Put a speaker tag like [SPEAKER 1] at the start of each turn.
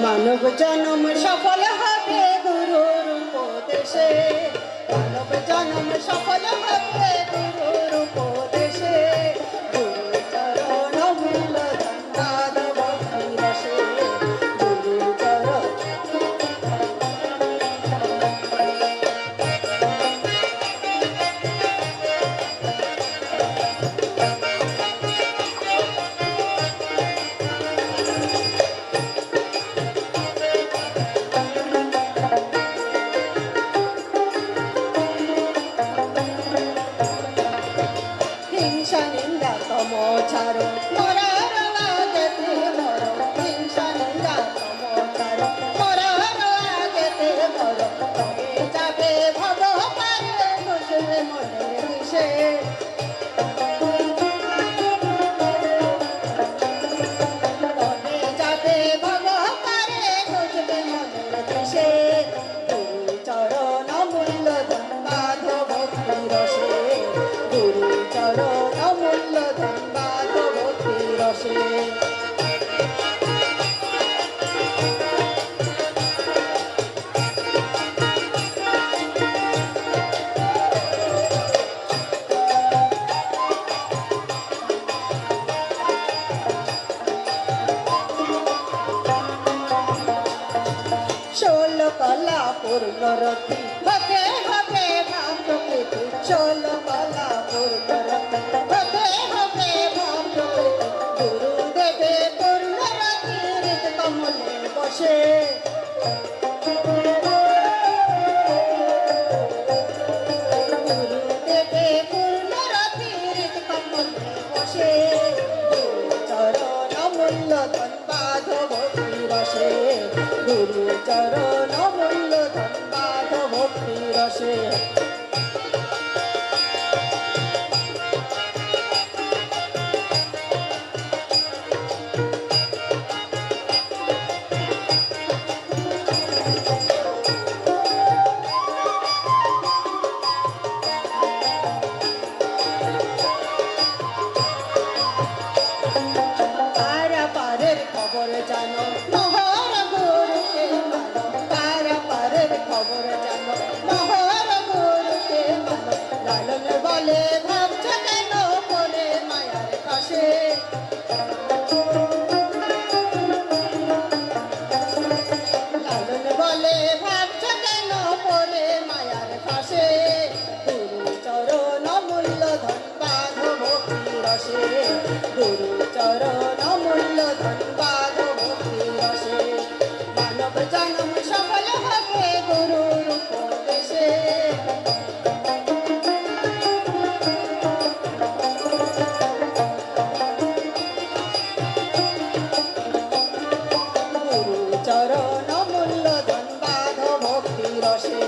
[SPEAKER 1] মানব জন্ম সফল হবে গুরুর উপদেশে, মানব জন্ম সফল হবে গুরুর উপদেশে, গুরু চরণ মূল ধন্যাদ ভক্তি রসে, গুরু চরণ। হিংসা নিন্দা তম ছাড়ো, মরার আগেতে মরো, হিংসা নিন্দা তম ছাড়ো, মরার আগেতে মরো, তবে যাবে ভব পারে খুশবে মনের দিশে, তবে যাবে ভব পারে খুশবে মনের দিশে, গুরু চরণ মূল্য ধন্যাদ ভক্তি রসে, গুরু চরণ মূল্য ধন্যাদ ভক্তি রসে। ষোল কলা পূর্ণরতি হতে হবে ভাব প্রকৃতি, ষোল কলা পূর্ণরতি হতে হবে ভাব প্রকৃতি, গুরুদেবে পূর্ণরতি হৃদ কমলে বসে, গুরুদেবে পূর্ণরতি হৃদ কমলে বসে, গুরু চরণ মূল্য ধন্যাদ ভক্তি রসে, গুরু চরণ মূল্য ধন্যাদ ভক্তি রসে। পারাপারের খবর জানো, মহর গুরুকে মানো, পারাপারের খবর জানো, মহর গুরুকে মানো, লালন বলে ভাবছ কেন পরে মায়ার কাছে, লালন বলে ভাবছ কেন পরে মায়ার কাছে, গুরু চরণ মূল্য ধন্যাদ ভক্তি রসে, গুরু চরণ মূল্য ধন্যাদ ভক্তি রসে, মানব জন্ম সফল হবে গুরুর উপদেশে, গুরু চরণ মূল্য ধন্যাদ ভক্তি রসে।